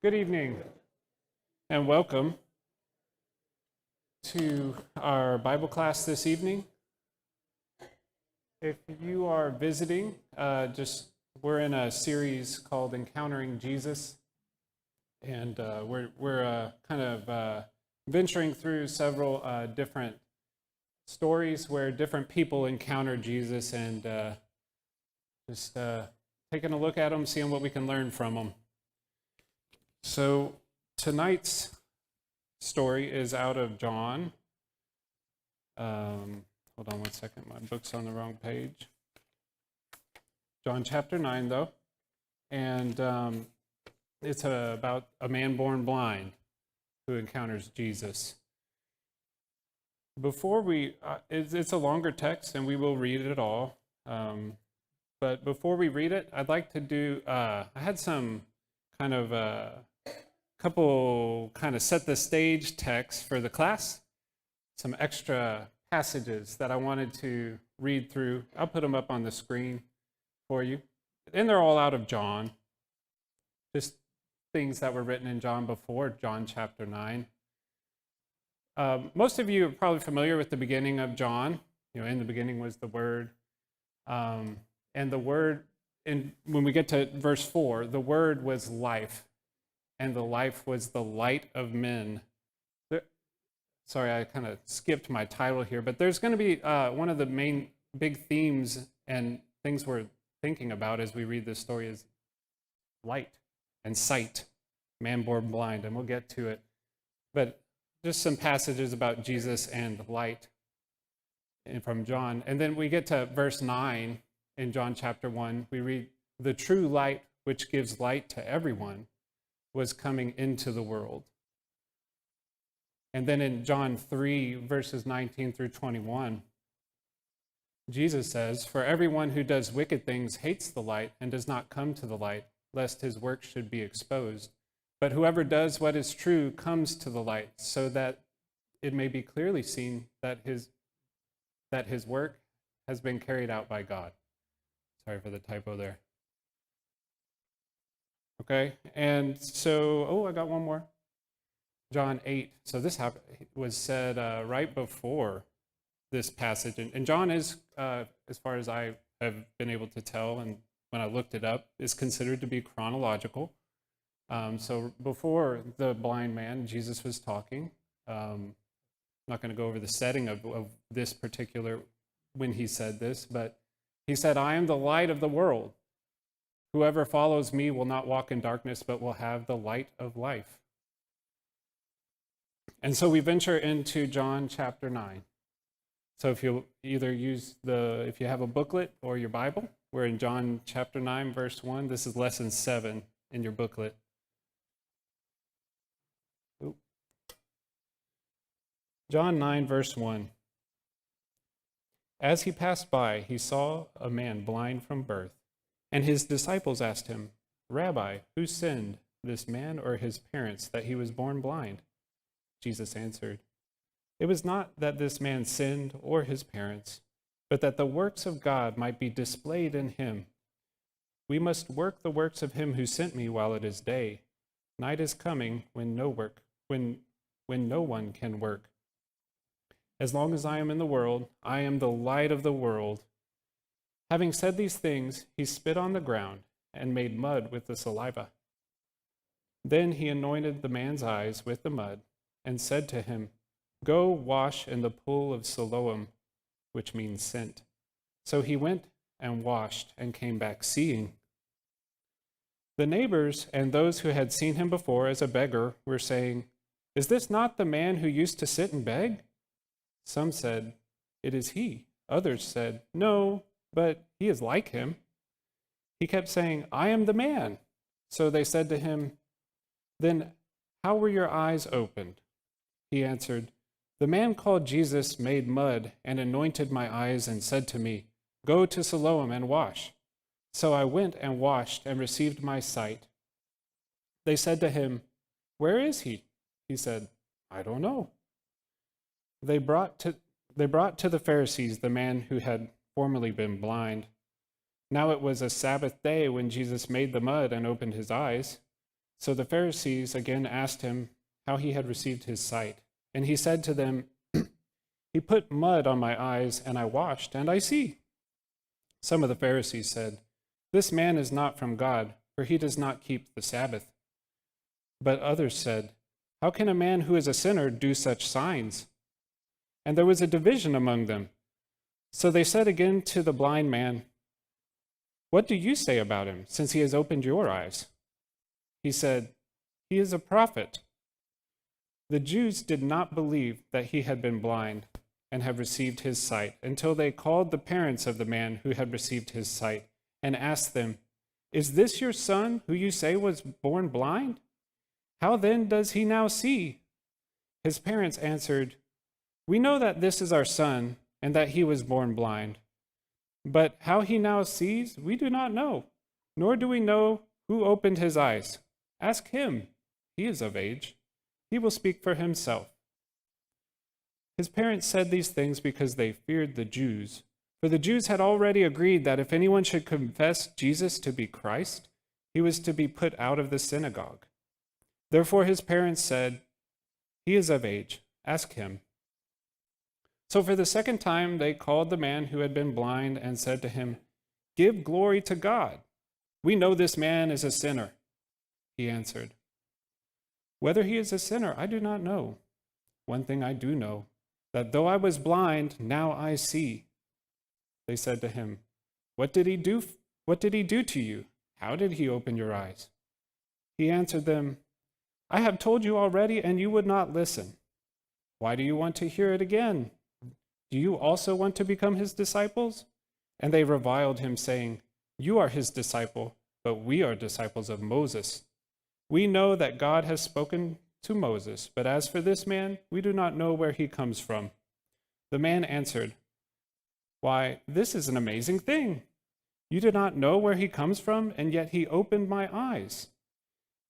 Good evening and welcome to our Bible class this evening. If you are visiting, we're in a series called Encountering Jesus, and we're kind of venturing through several different stories where different people encounter Jesus, and taking a look at them, seeing what we can learn from them. So tonight's story is out of John. Hold on one second, my book's on the wrong page. John chapter 9, though. And it's about a man born blind who encounters Jesus. Before it's a longer text and we will read it all. But before we read it, I'd like to do, I had some kind of couple kind of set the stage texts for the class, some extra passages that I wanted to read through. I'll put them up on the screen for you. And they're all out of John, just things that were written in John before John chapter 9. Most of you are probably familiar with the beginning of John. You know, in the beginning was the Word. And the Word, when we get to verse 4, the Word was life. And the life was the light of men. Sorry, I kind of skipped my title here, but there's going to be one of the main big themes and things we're thinking about as we read this story is light and sight, man born blind, and we'll get to it. But just some passages about Jesus and light from John. And then we get to verse 9 in John chapter 1. We read, "The true light which gives light to everyone was coming into the world." And then in John 3, verses 19 through 21, Jesus says, "For everyone who does wicked things hates the light and does not come to the light, lest his work should be exposed. But whoever does what is true comes to the light, so that it may be clearly seen that his work has been carried out by God." Sorry for the typo there. Okay, and so, I got one more. John 8. So this was said right before this passage. And John is, as far as I have been able to tell, and when I looked it up, is considered to be chronological. So before the blind man, Jesus was talking. I'm not going to go over the setting of this particular, when he said this, but he said, "I am the light of the world. Whoever follows me will not walk in darkness, but will have the light of life." And so we venture into John chapter 9. So if you either if you have a booklet or your Bible, we're in John chapter 9, verse 1. This is lesson 7 in your booklet. John 9, verse 1. "As he passed by, he saw a man blind from birth. And his disciples asked him, 'Rabbi, who sinned, this man or his parents, that he was born blind?' Jesus answered, 'It was not that this man sinned or his parents, but that the works of God might be displayed in him. We must work the works of him who sent me while it is day. Night is coming when no one can work. As long as I am in the world, I am the light of the world.' Having said these things, he spit on the ground and made mud with the saliva. Then he anointed the man's eyes with the mud and said to him, 'Go wash in the pool of Siloam,' which means sent. So he went and washed and came back seeing. The neighbors and those who had seen him before as a beggar were saying, 'Is this not the man who used to sit and beg?' Some said, 'It is he.' Others said, 'No, but he is like him.' He kept saying, 'I am the man.' So they said to him, 'Then how were your eyes opened?' He answered, 'The man called Jesus made mud and anointed my eyes and said to me, "Go to Siloam and wash." So I went and washed and received my sight.' They said to him, 'Where is he?' He said, 'I don't know.' They brought to the Pharisees the man who had formerly been blind. Now it was a Sabbath day when Jesus made the mud and opened his eyes. So the Pharisees again asked him how he had received his sight. And he said to them, He put mud on my eyes, and I washed, and I see. Some of the Pharisees said, This man is not from God, for he does not keep the Sabbath. But others said, How can a man who is a sinner do such signs? And there was a division among them. So they said again to the blind man, What do you say about him, since he has opened your eyes? He said, He is a prophet. The Jews did not believe that he had been blind and had received his sight until they called the parents of the man who had received his sight and asked them, Is this your son who you say was born blind? How then does he now see? His parents answered, We know that this is our son and that he was born blind. But how he now sees, we do not know, nor do we know who opened his eyes. Ask him. He is of age. He will speak for himself. His parents said these things because they feared the Jews. For the Jews had already agreed that if anyone should confess Jesus to be Christ, he was to be put out of the synagogue. Therefore his parents said, He is of age. Ask him. So for the second time they called the man who had been blind and said to him, Give glory to God. We know this man is a sinner. He answered, Whether he is a sinner, I do not know. One thing I do know, that though I was blind, now I see. They said to him, What did he do? What did he do to you? How did he open your eyes? He answered them, I have told you already, and you would not listen. Why do you want to hear it again? Do you also want to become his disciples? And they reviled him, saying, You are his disciple, but we are disciples of Moses. We know that God has spoken to Moses, but as for this man, we do not know where he comes from. The man answered, Why, this is an amazing thing. You do not know where he comes from, and yet he opened my eyes.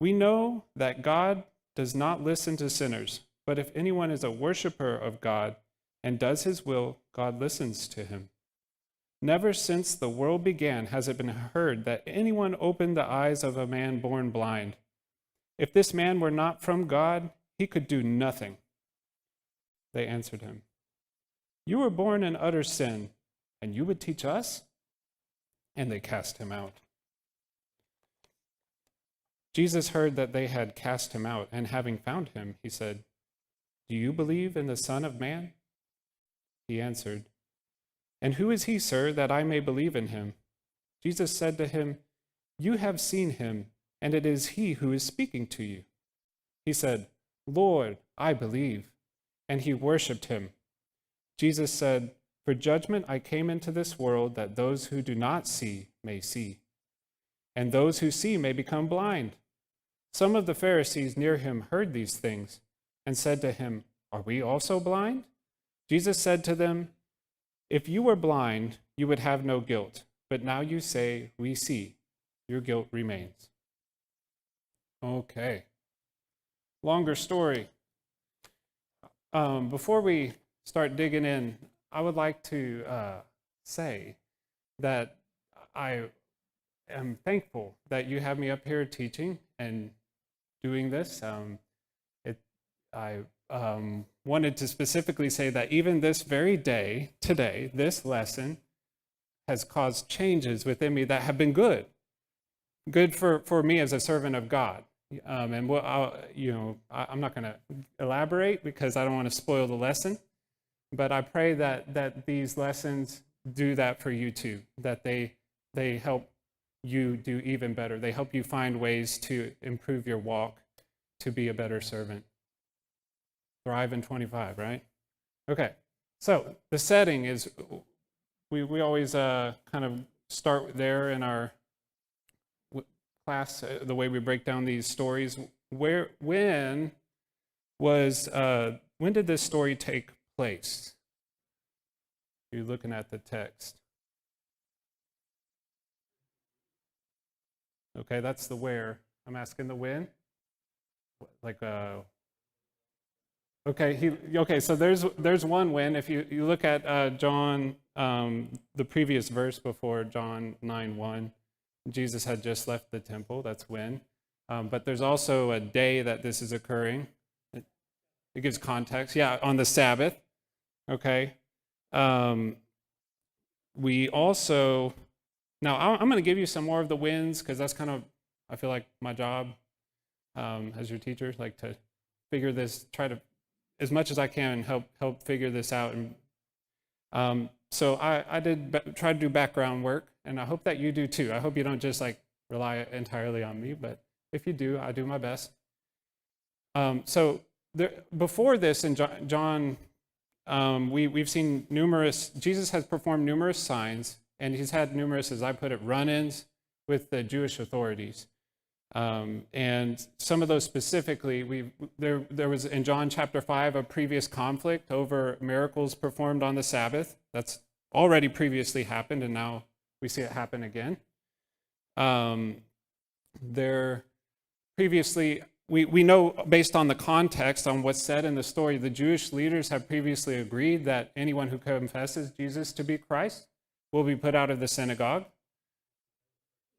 We know that God does not listen to sinners, but if anyone is a worshiper of God and does his will, God listens to him. Never since the world began has it been heard that anyone opened the eyes of a man born blind. If this man were not from God, he could do nothing. They answered him, You were born in utter sin, and you would teach us? And they cast him out. Jesus heard that they had cast him out, and having found him, he said, Do you believe in the Son of Man? He answered, And who is he, sir, that I may believe in him? Jesus said to him, You have seen him, and it is he who is speaking to you. He said, Lord, I believe. And he worshipped him. Jesus said, For judgment I came into this world, that those who do not see may see, and those who see may become blind. Some of the Pharisees near him heard these things, and said to him, Are we also blind? Jesus said to them, If you were blind, you would have no guilt, but now you say, We see. Your guilt remains. Okay. Longer story. Before we start digging in, I would like to say that I am thankful that you have me up here teaching and doing this. I wanted to specifically say that even this very day, today, this lesson has caused changes within me that have been good for me as a servant of God. And I'm not going to elaborate because I don't want to spoil the lesson, but I pray that these lessons do that for you too, that they help you do even better. They help you find ways to improve your walk, to be a better servant. Thrive in 25, right? Okay, so the setting is, we always kind of start there in our class, the way we break down these stories. When did this story take place? You're looking at the text. Okay, that's the where. I'm asking the when. Okay, so there's one when. If you look at John, the previous verse before, John 9:1, Jesus had just left the temple. That's when. But there's also a day that this is occurring. It gives context. Yeah, on the Sabbath. Okay. We also, now I'm going to give you some more of the wins because that's kind of, I feel like my job as your teacher, like to figure this, try to, as much as I can, help figure this out. And so I did try to do background work, and I hope that you do too. I hope you don't just like rely entirely on me, but if you do, I do my best. So before this in John, we've seen Jesus has performed numerous signs, and he's had numerous, as I put it, run-ins with the Jewish authorities. And some of those specifically, there was in John chapter 5 a previous conflict over miracles performed on the Sabbath. That's already previously happened, and now we see it happen again. There previously, we know based on the context, on what's said in the story, the Jewish leaders have previously agreed that anyone who confesses Jesus to be Christ will be put out of the synagogue.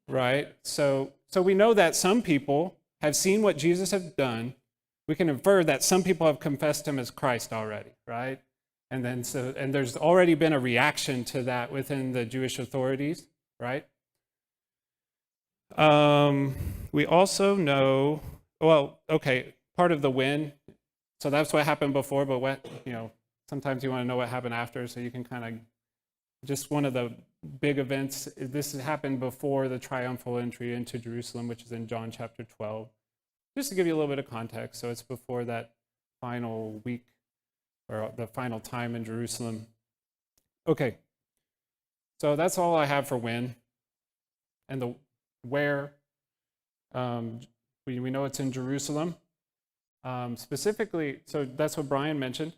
Right? So we know that some people have seen what Jesus has done. We can infer that some people have confessed him as Christ already, right? And there's already been a reaction to that within the Jewish authorities, right? We also know, well, okay, part of the win. So that's what happened before, but sometimes you want to know what happened after, so you can kind of, just one of the big events, this happened before the triumphal entry into Jerusalem, which is in John chapter 12. Just to give you a little bit of context, so it's before that final week, or the final time in Jerusalem. Okay, so that's all I have for when. And the where, we know it's in Jerusalem. Specifically, so that's what Brian mentioned.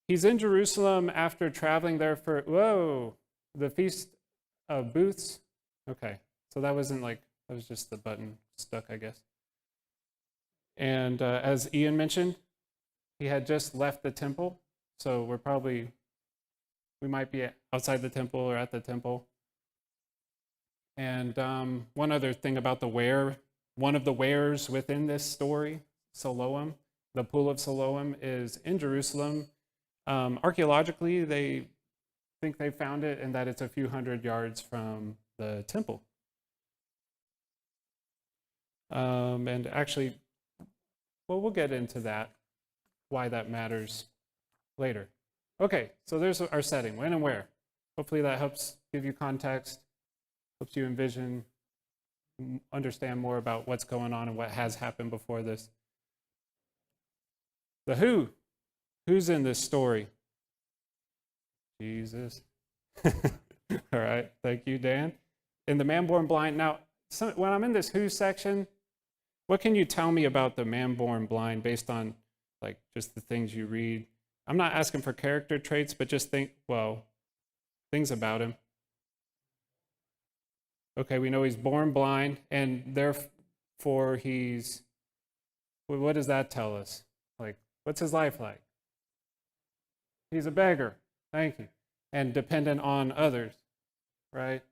He's in Jerusalem after traveling there for, the Feast of Booths. Okay, so that wasn't like, that was just the button stuck, I guess. And as Ian mentioned, he had just left the temple, so we might be outside the temple or at the temple. And one other thing about the where, one of the wheres within this story, Siloam, the Pool of Siloam, is in Jerusalem. Archaeologically, they think they found it and that it's a few hundred yards from the temple. And actually, well, we'll get into that, why that matters later. Okay, so there's our setting, when and where. Hopefully that helps give you context, helps you envision, understand more about what's going on and what has happened before this. The who. Who's in this story? Jesus. All right, thank you, Dan. In the man born blind. Now, when I'm in this who section, what can you tell me about the man born blind based on like just the things you read? I'm not asking for character traits, but just things about him. Okay, we know he's born blind, and therefore what does that tell us? Like, what's his life like? He's a beggar. Thank you. And dependent on others, right?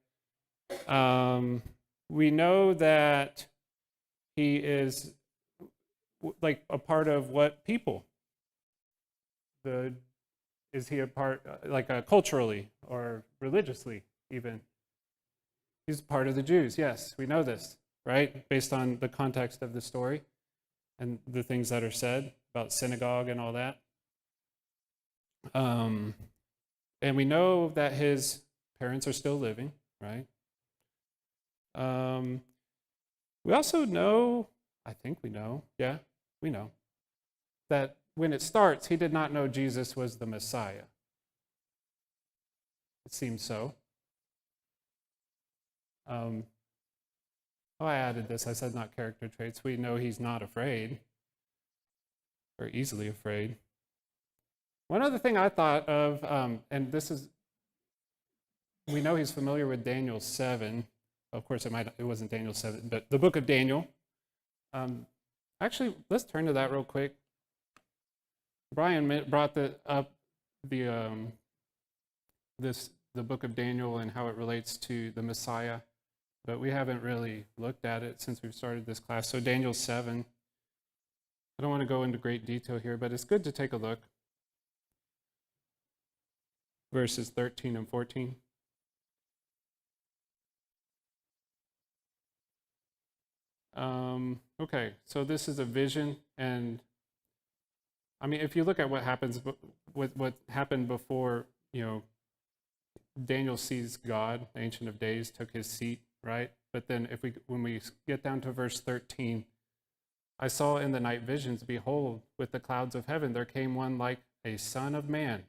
We know that he is like a part of what people? Is he a part, culturally or religiously even? He's part of the Jews, yes, we know this, right? Based on the context of the story and the things that are said about synagogue and all that. And we know that his parents are still living, right? We also know, I think we know, we know, that when it starts, he did not know Jesus was the Messiah. It seems so. I added this. I said not character traits. We know he's not afraid or easily afraid. One other thing I thought of, and this is, we know he's familiar with Daniel 7. Of course, it wasn't Daniel 7, but the book of Daniel. Actually, let's turn to that real quick. Brian brought up the book of Daniel and how it relates to the Messiah. but we haven't really looked at it since we've started this class. So Daniel 7. I don't want to go into great detail here, but it's good to take a look. Verses 13 and 14. Okay, so this is a vision, and I mean, if you look at what happens, what happened before, Daniel sees God, the Ancient of Days, took his seat, right? But then when we get down to verse 13, I saw in the night visions, behold, with the clouds of heaven, there came one like a son of man.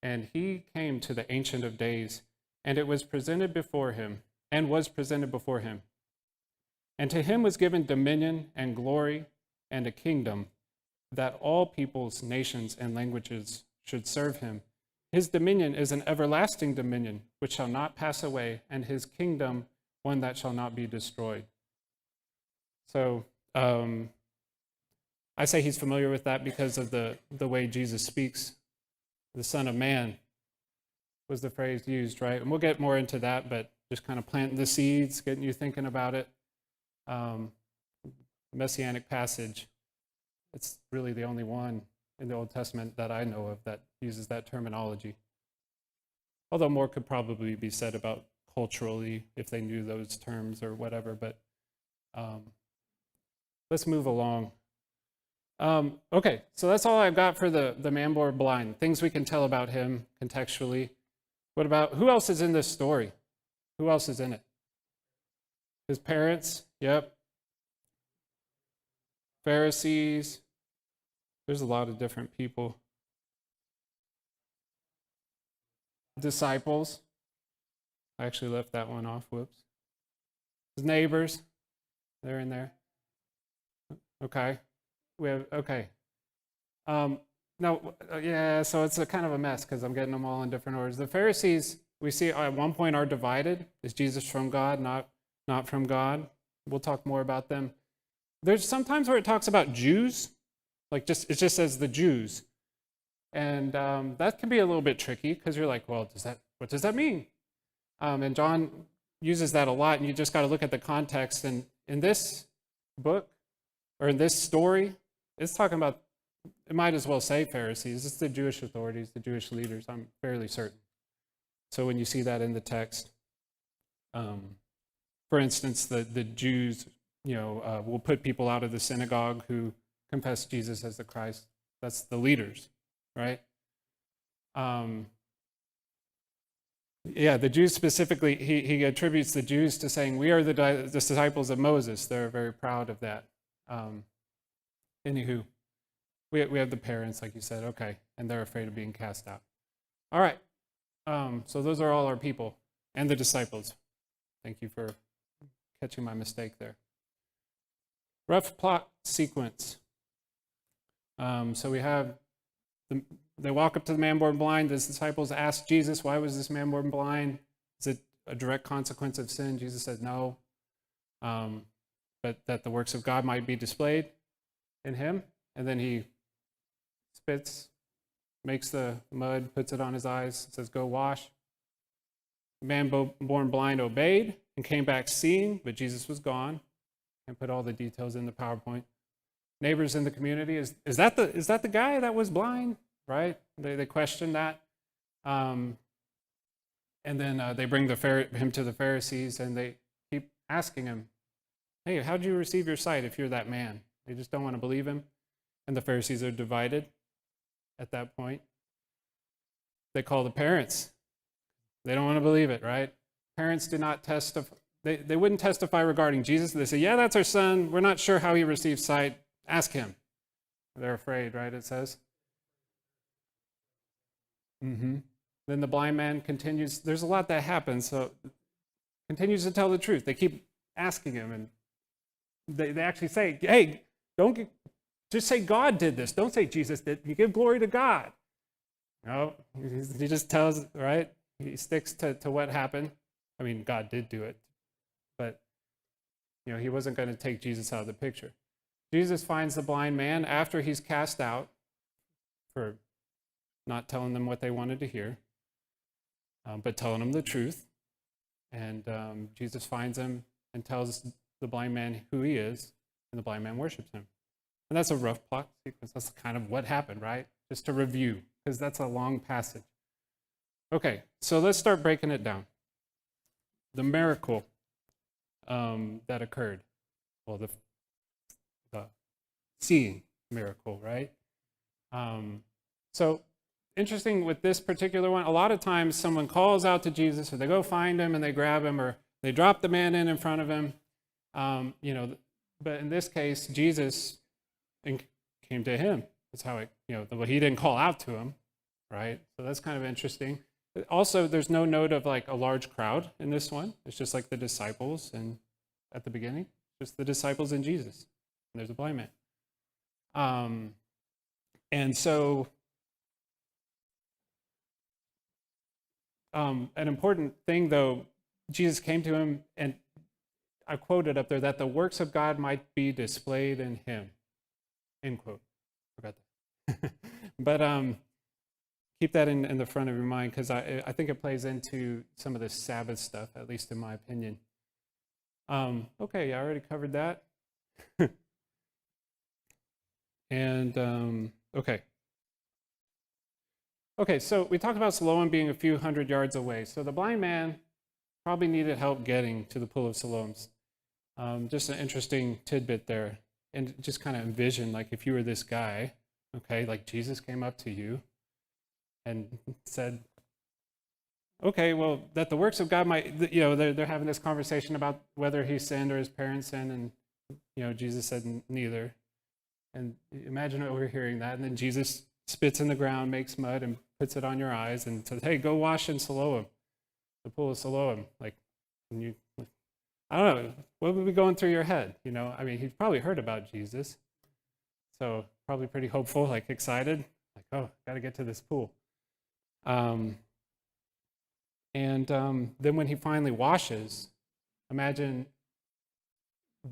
And he came to the Ancient of Days, and it was presented before him, and was presented before him. And to him was given dominion and glory and a kingdom, that all peoples, nations, and languages should serve him. His dominion is an everlasting dominion, which shall not pass away, and his kingdom one that shall not be destroyed. So I say he's familiar with that because of the way Jesus speaks. The Son of Man was the phrase used, right? And we'll get more into that, but just kind of planting the seeds, getting you thinking about it. Messianic passage. It's really the only one in the Old Testament that I know of that uses that terminology. Although more could probably be said about culturally if they knew those terms or whatever, but let's move along. Okay, so that's all I've got for the man born blind. Things we can tell about him contextually. What about, who else is in this story? Who else is in it? His parents, yep. Pharisees. There's a lot of different people. Disciples. I actually left that one off, whoops. His neighbors, they're in there. Okay. Okay. So it's a kind of a mess because I'm getting them all in different orders. The Pharisees, we see at one point are divided. Is Jesus from God, not from God? We'll talk more about them. There's sometimes where it talks about Jews, it just says the Jews. And that can be a little bit tricky because you're like, well, what does that mean? And John uses that a lot, and you just got to look at the context. And in this book, or in this story, it's talking about, it might as well say Pharisees. It's the Jewish authorities, the Jewish leaders, I'm fairly certain. So when you see that in the text, for instance, the Jews, will put people out of the synagogue who confess Jesus as the Christ. That's the leaders, right? The Jews specifically, he attributes the Jews to saying, we are the disciples of Moses. They're very proud of that. Anywho, we have the parents, like you said, okay, and they're afraid of being cast out. All right, so those are all our people and the disciples. Thank you for catching my mistake there. Rough plot sequence. So we have, they walk up to the man born blind. The disciples ask Jesus, why was this man born blind? Is it a direct consequence of sin? Jesus said no, but that the works of God might be displayed in him. And then he spits, makes the mud, puts it on his eyes, says, go wash. The man born blind obeyed and came back seeing, but Jesus was gone. And put all the details in the PowerPoint. Neighbors in the community, is that the guy that was blind? Right? They question that. And then they bring him to the Pharisees, and they keep asking him, hey, how did you receive your sight if you're that man? They just don't want to believe him. And the Pharisees are divided at that point. They call the parents. They don't want to believe it, right? Parents do not testify. They wouldn't testify regarding Jesus. They say, yeah, that's our son. We're not sure how he received sight. Ask him. They're afraid, right, it says? Then the blind man continues. There's a lot that happens, so continues to tell the truth. They keep asking him, and they actually say, hey, just say God did this. Don't say Jesus did. You give glory to God. No, he just tells, right? He sticks to what happened. I mean, God did do it. But, he wasn't going to take Jesus out of the picture. Jesus finds the blind man after he's cast out for not telling them what they wanted to hear, but telling them the truth. And Jesus finds him and tells the blind man who he is, and the blind man worships him. And that's a rough plot sequence. That's kind of what happened, right? Just to review, because that's a long passage. Okay, so let's start breaking it down. The miracle that occurred, well, the seeing miracle, right? So interesting with this particular one, a lot of times someone calls out to Jesus, or they go find him and they grab him, or they drop the man in front of him. But in this case, Jesus came to him. That's how it, he didn't call out to him, right? So that's kind of interesting. Also, there's no note of like a large crowd in this one. It's just like the disciples, and at the beginning, just the disciples and Jesus. And there's a blind man. And so, an important thing, though, Jesus came to him, and I quoted up there that the works of God might be displayed in him. End quote. Forgot that. But keep that in the front of your mind, because I think it plays into some of the Sabbath stuff, at least in my opinion. Okay, I already covered that. And, okay. Okay, so we talked about Siloam being a few hundred yards away. So the blind man probably needed help getting to the pool of Siloam. Just an interesting tidbit there. And just kind of envision, like, if you were this guy, okay, like Jesus came up to you and said, okay, well, that the works of God might, they're having this conversation about whether he sinned or his parents sinned, and, Jesus said neither. And imagine overhearing that, and then Jesus spits in the ground, makes mud, and puts it on your eyes, and says, hey, go wash in Siloam, the pool of Siloam. Like, when you, I don't know, what would be going through your head? I mean, he's probably heard about Jesus, so probably pretty hopeful, like excited, like, oh, got to get to this pool. And then when he finally washes, imagine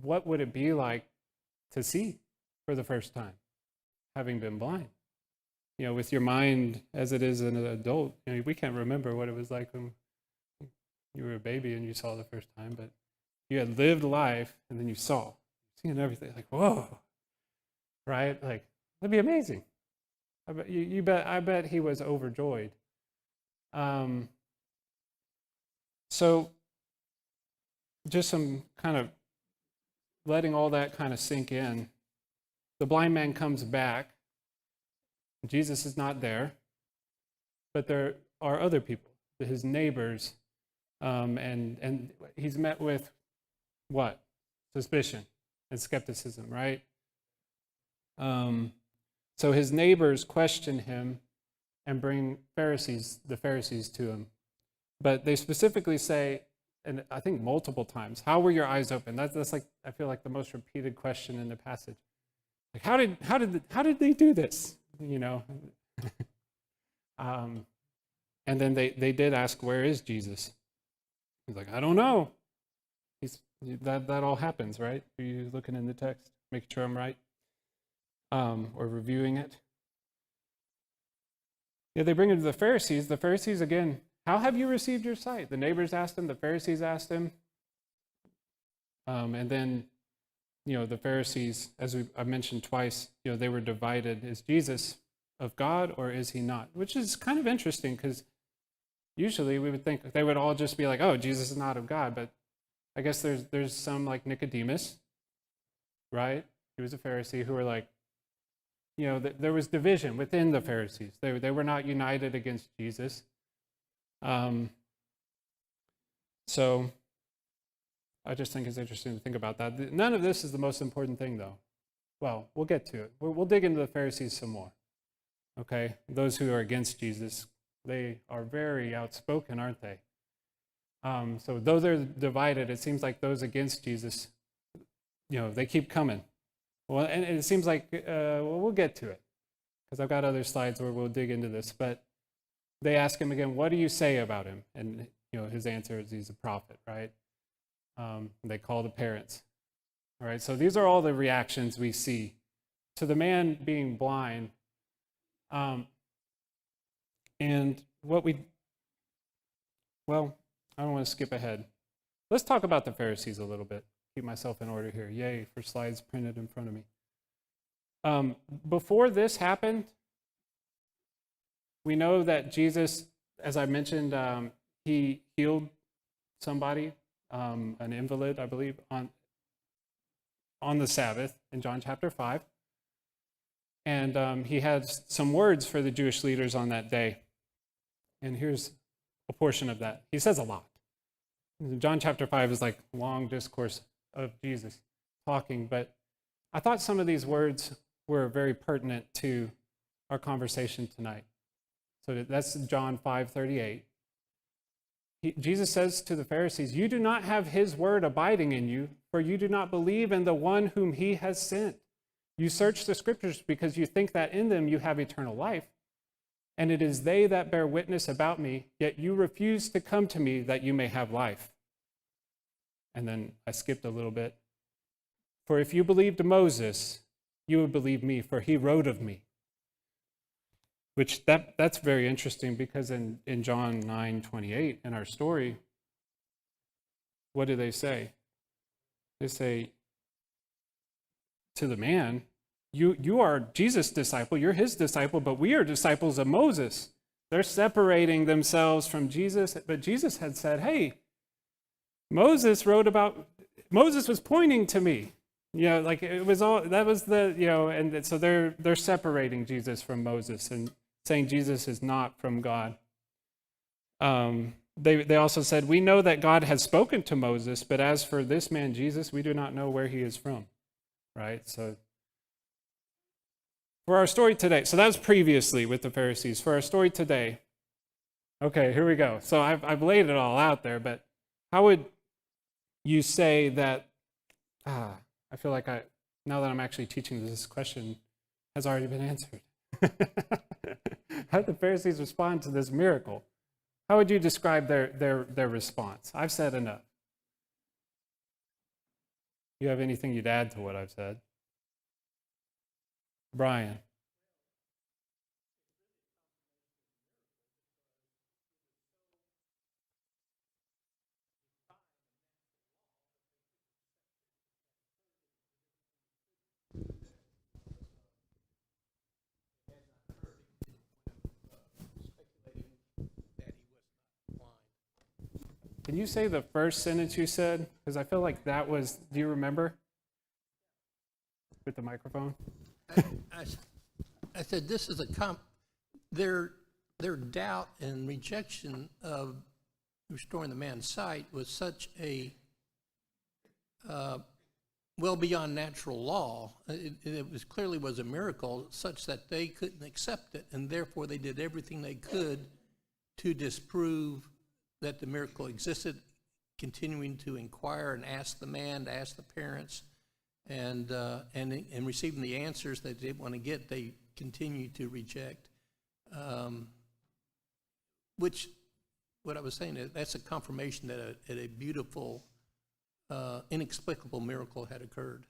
what would it be like to see for the first time, having been blind. With your mind as it is an adult, we can't remember what it was like when you were a baby and you saw the first time, but you had lived life and then you saw, seeing everything, like, whoa, right? Like, that'd be amazing. I bet he was overjoyed. So just some kind of letting all that kind of sink in. The blind man comes back. Jesus is not there, but there are other people, his neighbors, and he's met with what? Suspicion and skepticism, right? So his neighbors question him and bring the Pharisees to him. But they specifically say, and I think multiple times, how were your eyes open? That's like, I feel like the most repeated question in the passage. Like, how did they do this? And then they did ask, where is Jesus? He's like, I don't know. That all happens, right? Are you looking in the text, making sure I'm right? Or reviewing it? Yeah, they bring him to the Pharisees. The Pharisees, again, how have you received your sight? The neighbors asked him, the Pharisees asked him. And then, the Pharisees, as I mentioned twice, they were divided. Is Jesus of God or is he not? Which is kind of interesting, because usually we would think they would all just be like, oh, Jesus is not of God. But I guess there's some, like Nicodemus, right? He was a Pharisee, who were like, there was division within the Pharisees. They were not united against Jesus. So I just think it's interesting to think about that. None of this is the most important thing, though. Well, we'll get to it. We'll dig into the Pharisees some more. Okay? Those who are against Jesus, they are very outspoken, aren't they? So though they're divided, it seems like those against Jesus, they keep coming. Well, and it seems like, we'll get to it, because I've got other slides where we'll dig into this. But they ask him again, what do you say about him? And, his answer is he's a prophet, right? They call the parents. All right, so these are all the reactions we see to the man being blind. And I don't want to skip ahead. Let's talk about the Pharisees a little bit. Keep myself in order here. Yay for slides printed in front of me. Before this happened, we know that Jesus, as I mentioned, he healed somebody, an invalid, I believe, on the Sabbath in John chapter 5. And he had some words for the Jewish leaders on that day. And here's a portion of that. He says a lot. John chapter 5 is like a long discourse of Jesus talking, but I thought some of these words were very pertinent to our conversation tonight. So that's John 5:38. Jesus says to the Pharisees, "You do not have his word abiding in you, for you do not believe in the one whom he has sent. You search the scriptures because you think that in them you have eternal life, and it is they that bear witness about me, yet you refuse to come to me that you may have life." And then I skipped a little bit. "For if you believed Moses, you would believe me, for he wrote of me." Which that's very interesting, because in John 9:28, in our story, what do they say? They say to the man, you are Jesus' disciple, you're his disciple, but we are disciples of Moses. They're separating themselves from Jesus, but Jesus had said, hey, Moses was pointing to me. Like it was all, that was the, and so they're separating Jesus from Moses and saying Jesus is not from God. They also said, we know that God has spoken to Moses, but as for this man Jesus, we do not know where he is from. Right? So for our story today, so that was previously with the Pharisees. For our story today, okay, here we go. So I've laid it all out there, but how would you say that, I feel like now that I'm actually teaching, this question has already been answered. How did the Pharisees respond to this miracle? How would you describe their response? I've said enough. You have anything you'd add to what I've said? Brian. Can you say the first sentence you said? Because I feel like that was, do you remember? With the microphone? I said this is their doubt and rejection of restoring the man's sight was such a well beyond natural law. It was clearly was a miracle such that they couldn't accept it, and therefore they did everything they could to disprove that the miracle existed, continuing to inquire and ask the man, to ask the parents, and receiving the answers that they didn't want to get, they continue to reject. Which, what I was saying, that's a confirmation that a beautiful, inexplicable miracle had occurred.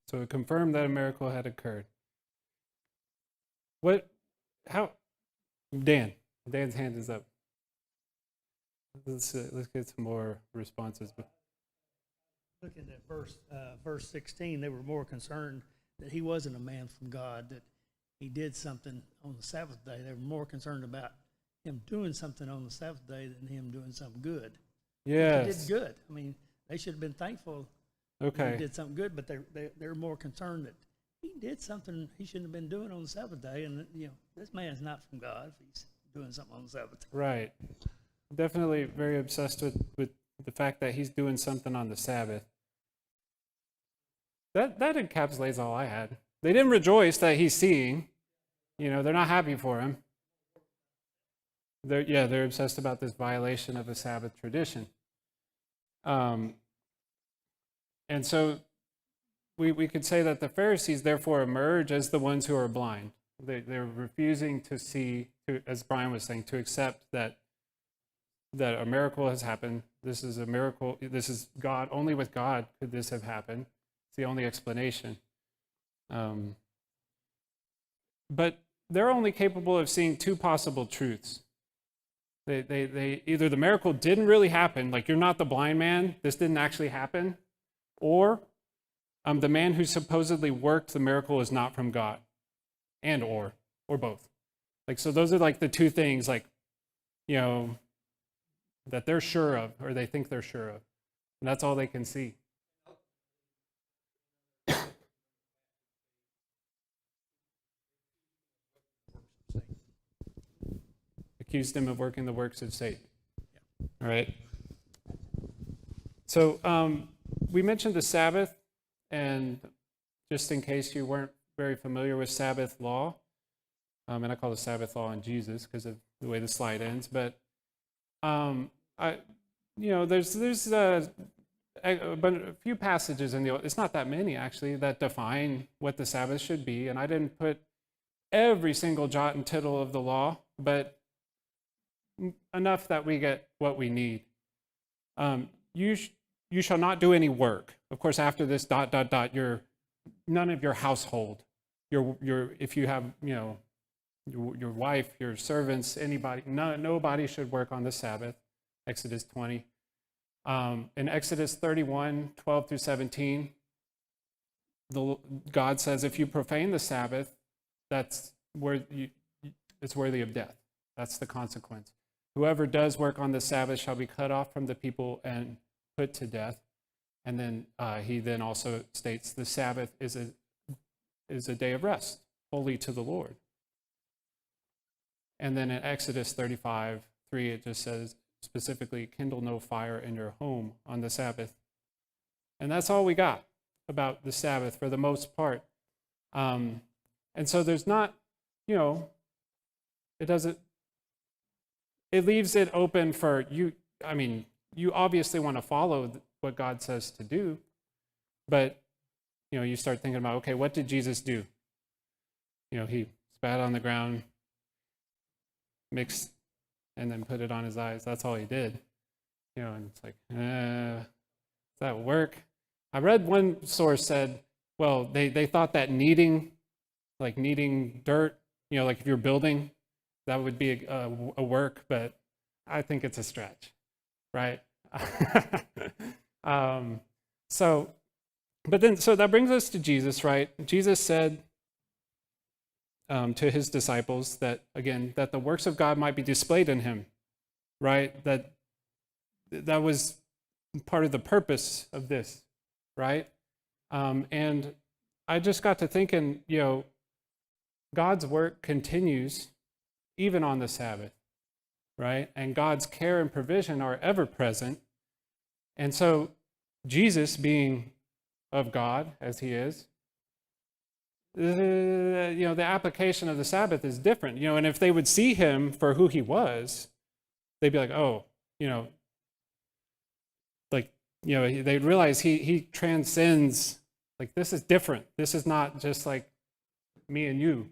So it confirmed that a miracle had occurred. Dan's hand is up. Let's get some more responses. Looking at verse 16, they were more concerned that he wasn't a man from God, that he did something on the Sabbath day. They were more concerned about him doing something on the Sabbath day than him doing something good. Yes. He did good. I mean, they should have been thankful Okay. he did something good, but they're more concerned that he did something he shouldn't have been doing on the Sabbath day, and this man's not from God if he's doing something on the Sabbath day. Right. Definitely very obsessed with the fact that he's doing something on the Sabbath. That encapsulates all I had. They didn't rejoice that he's seeing. They're not happy for him. They're obsessed about this violation of a Sabbath tradition. And so we could say that the Pharisees therefore emerge as the ones who are blind. They're refusing to see, as Brian was saying, to accept that a miracle has happened. This is a miracle. This is God. Only with God could this have happened. It's the only explanation. But they're only capable of seeing two possible truths. They either the miracle didn't really happen, like you're not the blind man, this didn't actually happen, or the man who supposedly worked the miracle is not from God, and or both. Like, so those are like the two things, like, you know, that they're sure of, or they think they're sure of, and that's all they can see. Accused him of working the works of Satan. All right. So we mentioned the Sabbath, and just in case you weren't very familiar with Sabbath law, and I call the Sabbath law on Jesus because of the way the slide ends, but there's a few passages in the Old, it's not that many actually, that define what the Sabbath should be, and I didn't put every single jot and tittle of the law, but enough that we get what we need. You shall not do any work. Of course, after this ... none of your household, if you have, your wife, your servants, anybody, nobody should work on the Sabbath. Exodus 20. In Exodus 31, 12 through 17, God says, if you profane the Sabbath, it's worthy of death. That's the consequence. Whoever does work on the Sabbath shall be cut off from the people and put to death. And then he then also states the Sabbath is a day of rest, holy to the Lord. And then in Exodus 35, 3, it just says specifically, kindle no fire in your home on the Sabbath. And that's all we got about the Sabbath for the most part. And so there's not, it leaves it open for you. I mean, you obviously want to follow what God says to do, but, you start thinking about, okay, what did Jesus do? He spat on the ground, mixed, and then put it on his eyes. That's all he did. And it's like, does that work? I read one source said, well, they thought that kneading dirt, like if you're building, that would be a work, but I think it's a stretch, right? So that brings us to Jesus, right? Jesus said to his disciples that the works of God might be displayed in him, right? That was part of the purpose of this, right? And I just got to thinking, God's work continues even on the Sabbath, right? And God's care and provision are ever present. And so Jesus, being of God as he is, the application of the Sabbath is different. And if they would see him for who he was, they'd be like, oh, they'd realize he transcends, like, this is different. This is not just like me and you,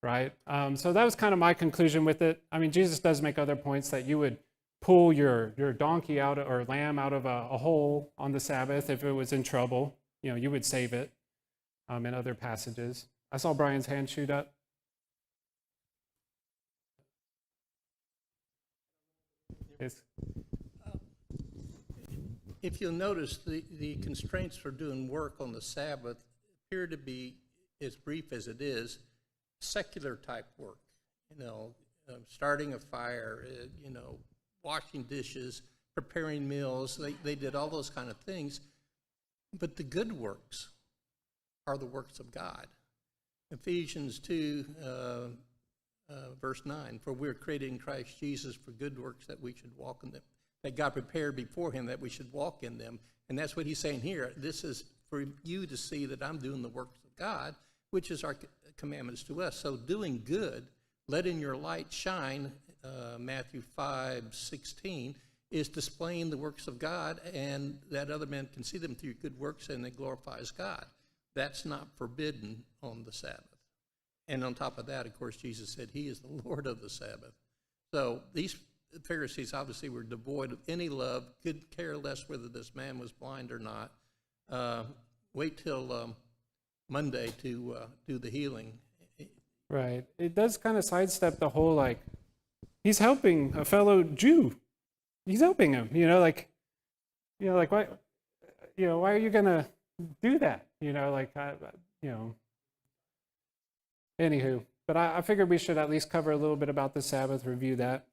right? So that was kind of my conclusion with it. I mean, Jesus does make other points that you would pull your donkey out or lamb out of a hole on the Sabbath if it was in trouble. You would save it in other passages. I saw Brian's hand shoot up. Yes. If you'll notice, the constraints for doing work on the Sabbath appear to be, as brief as it is, secular type work. Starting a fire, washing dishes, preparing meals. They did all those kind of things. But the good works are the works of God. Ephesians 2, verse 9, for we're created in Christ Jesus for good works that we should walk in them, that God prepared before him that we should walk in them. And that's what he's saying here. This is for you to see that I'm doing the works of God, which is our commandments to us. So doing good, letting your light shine, Matthew 5:16, is displaying the works of God, and that other men can see them through good works, and it glorifies God. That's not forbidden on the Sabbath. And on top of that, of course, Jesus said he is the Lord of the Sabbath. So these Pharisees obviously were devoid of any love, could care less whether this man was blind or not. Wait till Monday to do the healing. Right. It does kind of sidestep the whole, he's helping a fellow Jew. He's helping him, why, why are you going to do that? Anywho, but I figured we should at least cover a little bit about the Sabbath, review that.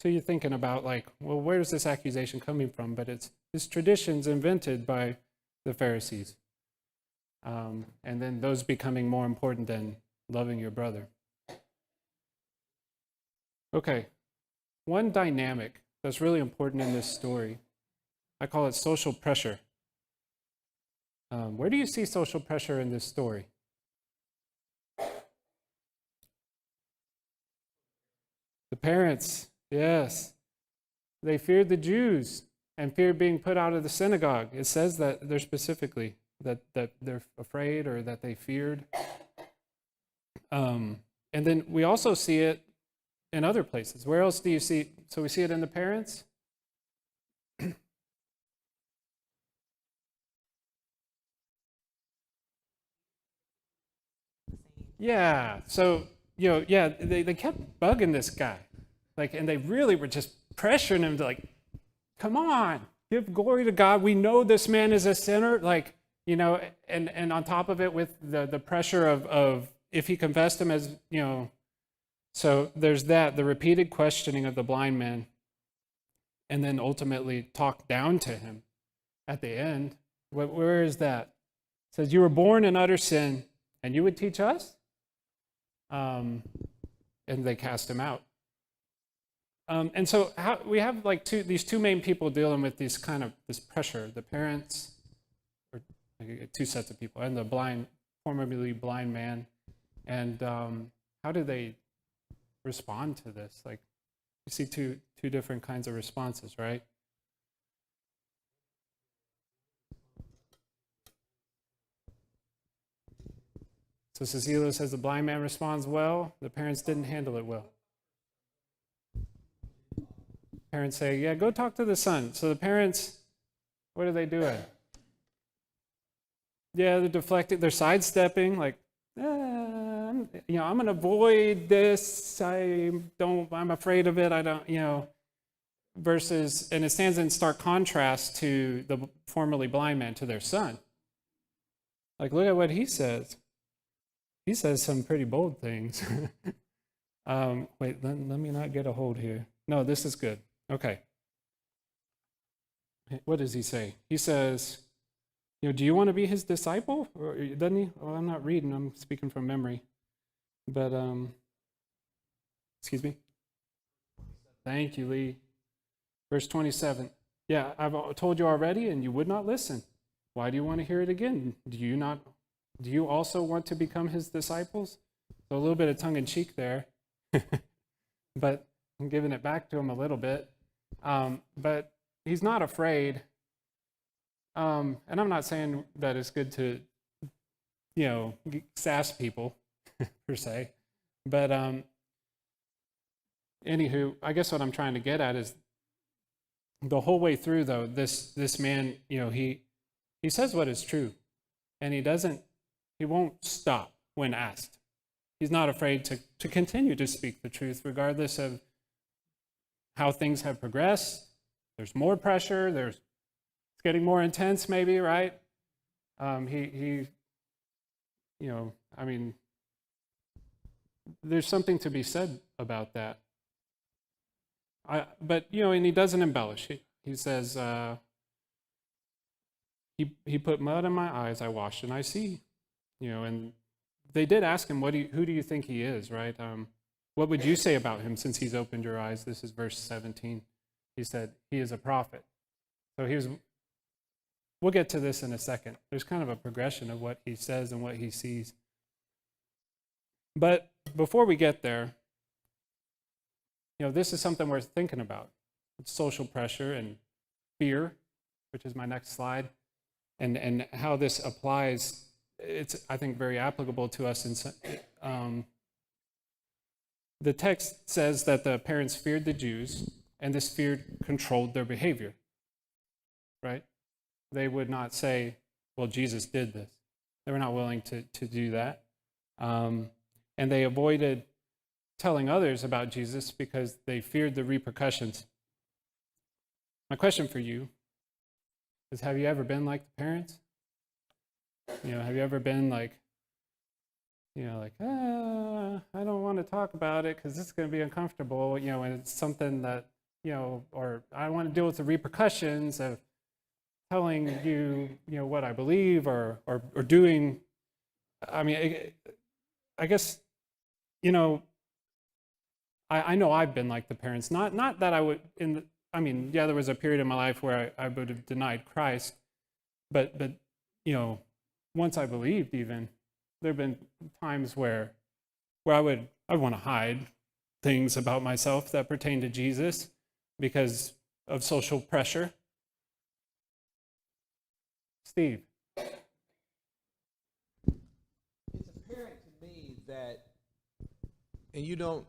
So you're thinking about where's this accusation coming from? But it's traditions invented by the Pharisees. And then those becoming more important than loving your brother. Okay, one dynamic that's really important in this story, I call it social pressure. Where do you see social pressure in this story? The parents, yes. They feared the Jews and feared being put out of the synagogue. It says that they're specifically, that they're afraid or that they feared. And then we also see it in other places. Where else do you see? So we see it in the parents. Yeah. So, they kept bugging this guy. And they really were just pressuring him to come on, give glory to God. We know this man is a sinner. And on top of it with the pressure of if he confessed him as, so there's that, the repeated questioning of the blind man, and then ultimately talk down to him at the end. Where is that? It says, you were born in utter sin, and you would teach us? And they cast him out. And so we have these two main people dealing with this pressure, the parents, or two sets of people, and the formerly blind man. And how do they respond to this? You see two different kinds of responses, right? So Cecilia says the blind man responds well. The parents didn't handle it well. Parents say, yeah, go talk to the son. So the parents, what are they doing? Yeah, they're deflecting, they're sidestepping, I'm going to avoid this. I'm afraid of it. I don't, versus, and it stands in stark contrast to the formerly blind man, to their son. Look at what he says. He says some pretty bold things. Wait, let me not get a hold here. No, this is good. Okay. What does he say? He says, do you want to be his disciple? Or doesn't he? Oh, I'm not reading. I'm speaking from memory. But, excuse me. Thank you, Lee. Verse 27. Yeah, I've told you already, and you would not listen. Why do you want to hear it again? Do you also want to become his disciples? So a little bit of tongue-in-cheek there. But I'm giving it back to him a little bit. But he's not afraid. And I'm not saying that it's good to, sass people, per se. But anywho, I guess what I'm trying to get at is the whole way through, though, this man, he says what is true. And he won't stop when asked. He's not afraid to continue to speak the truth, regardless of how things have progressed. There's more pressure. It's getting more intense, maybe, right? There's something to be said about that. But and he doesn't embellish. He says, he put mud in my eyes, I washed and I see. And they did ask him, who do you think he is, right? What would you say about him since he's opened your eyes? This is verse 17. He said, he is a prophet. So we'll get to this in a second. There's kind of a progression of what he says and what he sees. But before we get there, this is something worth thinking about. It's social pressure and fear, which is my next slide, and how this applies. It's, I think, very applicable to us. The text says that the parents feared the Jews, and this fear controlled their behavior, right? They would not say, well, Jesus did this. They were not willing to do that. And they avoided telling others about Jesus because they feared the repercussions. My question for you is, have you ever been like the parents? Have you ever been like, I don't want to talk about it because this is going to be uncomfortable, and it's something that, or I don't want to deal with the repercussions of telling you, what I believe or doing. I mean, I guess, I know I've been like the parents. Not that I would, there was a period in my life where I would have denied Christ, but once I believed even, there have been times where I would want to hide things about myself that pertain to Jesus because of social pressure. Steve. It's apparent to me that, and you don't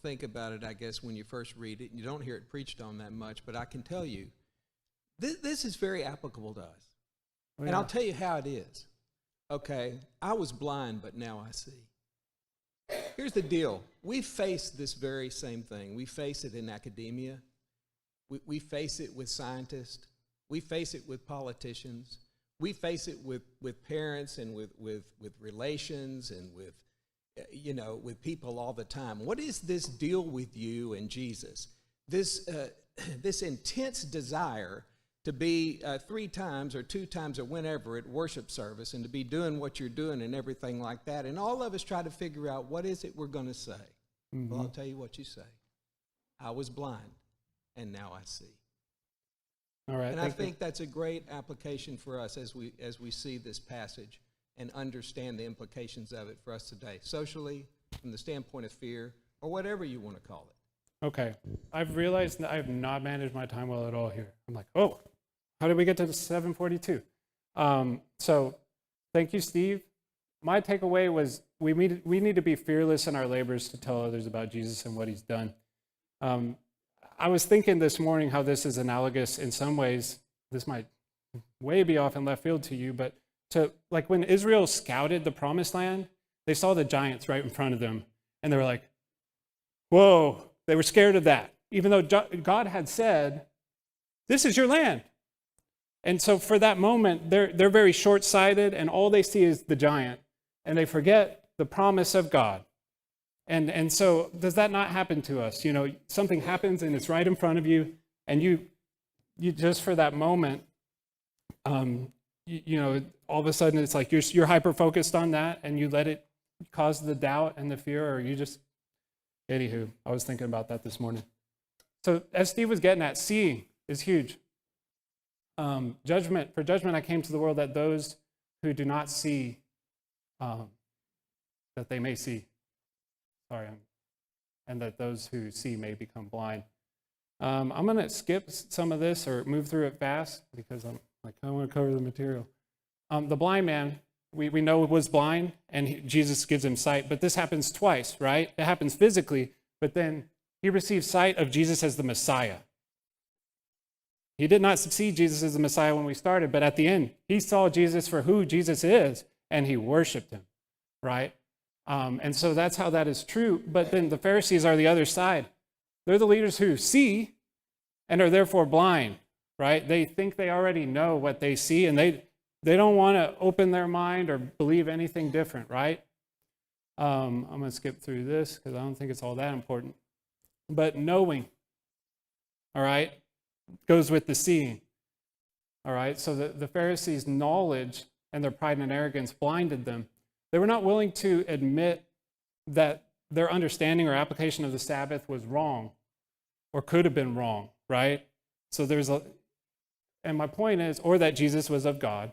think about it, I guess, when you first read it, and you don't hear it preached on that much, but I can tell you, this is very applicable to us. Oh, and yeah. I'll tell you how it is. Okay, I was blind, but now I see. Here's the deal. We face this very same thing. We face it in academia. We face it with scientists. We face it with politicians. We face it with parents and with relations and with people all the time. What is this deal with you and Jesus? This intense desire to be 3 times or 2 times or whenever at worship service and to be doing what you're doing and everything like that. And all of us try to figure out, what is it we're going to say? Mm-hmm. Well, I'll tell you what you say. I was blind, and now I see. All right. And I think that's a great application for us as we see this passage and understand the implications of it for us today, socially, from the standpoint of fear, or whatever you want to call it. Okay. I've realized that I have not managed my time well at all here. I'm like, oh, how did we get to 7:42? So thank you, Steve. My takeaway was we need to be fearless in our labors to tell others about Jesus and what he's done. I was thinking this morning how this is analogous in some ways. This might way be off in left field to you, but to like when Israel scouted the promised land, they saw the giants right in front of them, and they were like, whoa, they were scared of that, even though God had said, this is your land. And so for that moment, they're very short-sighted, and all they see is the giant, and they forget the promise of God. And so does that not happen to us? Something happens and it's right in front of you, and you just for that moment, all of a sudden it's like you're hyper-focused on that, and you let it cause the doubt and the fear, or you just, anywho, I was thinking about that this morning. So as Steve was getting at, seeing is huge. For judgment I came to the world, that those who do not see, that they may see. And that those who see may become blind. I'm going to skip some of this or move through it fast because I want to cover the material. The blind man, we know was blind, and Jesus gives him sight, but this happens twice, right? It happens physically, but then he receives sight of Jesus as the Messiah. He did not see Jesus as the Messiah when we started, but at the end, he saw Jesus for who Jesus is, and he worshiped him, right? And so that's how that is true. But then the Pharisees are the other side. They're the leaders who see and are therefore blind, right? They think they already know what they see, and they don't want to open their mind or believe anything different, right? I'm going to skip through this because I don't think it's all that important. But knowing, all right, goes with the seeing, all right? So the Pharisees' knowledge and their pride and arrogance blinded them. They were not willing to admit that their understanding or application of the Sabbath was wrong or could have been wrong, right? So and my point is, or that Jesus was of God.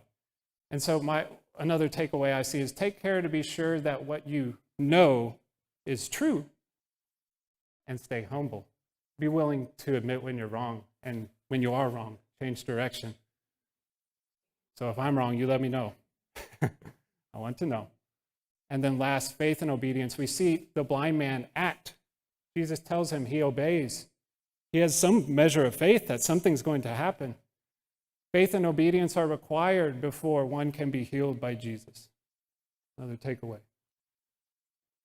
And so another takeaway I see is take care to be sure that what you know is true, and stay humble. Be willing to admit when you're wrong, and when you are wrong, change direction. So if I'm wrong, you let me know. I want to know. And then last, faith and obedience. We see the blind man act. Jesus tells him he obeys. He has some measure of faith that something's going to happen. Faith and obedience are required before one can be healed by Jesus. Another takeaway.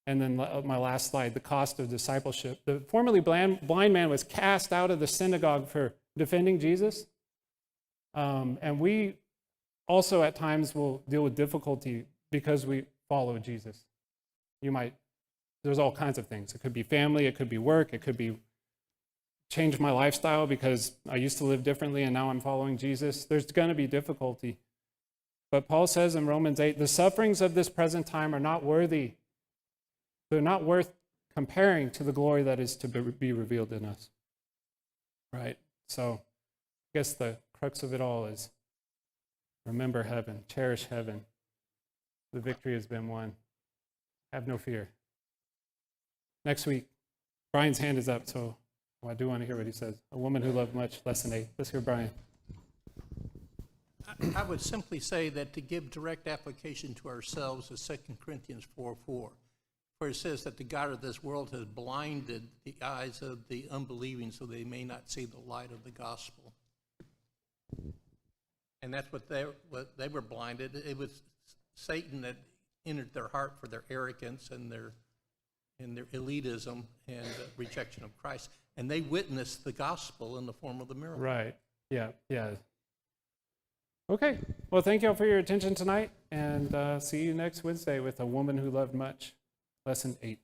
And then my last slide, the cost of discipleship. The formerly blind man was cast out of the synagogue for defending Jesus. And we also at times will deal with difficulty because we follow Jesus. There's all kinds of things. It could be family, it could be work, it could be change my lifestyle because I used to live differently and now I'm following Jesus. There's going to be difficulty. But Paul says in Romans 8, the sufferings of this present time are not worthy. They're not worth comparing to the glory that is to be revealed in us. Right? So I guess the crux of it all is remember heaven, cherish heaven. The victory has been won. Have no fear. Next week, Brian's hand is up, so I do want to hear what he says. A woman who loved much, lesson 8. Let's hear Brian. I would simply say that to give direct application to ourselves is 2 Corinthians 4:4, where it says that the God of this world has blinded the eyes of the unbelieving so they may not see the light of the gospel. And that's what they were blinded. It was Satan that entered their heart for their arrogance and their elitism and rejection of Christ. And they witnessed the gospel in the form of the miracle. Right. Yeah. Okay. Well, thank you all for your attention tonight, and see you next Wednesday with A Woman Who Loved Much, lesson 8.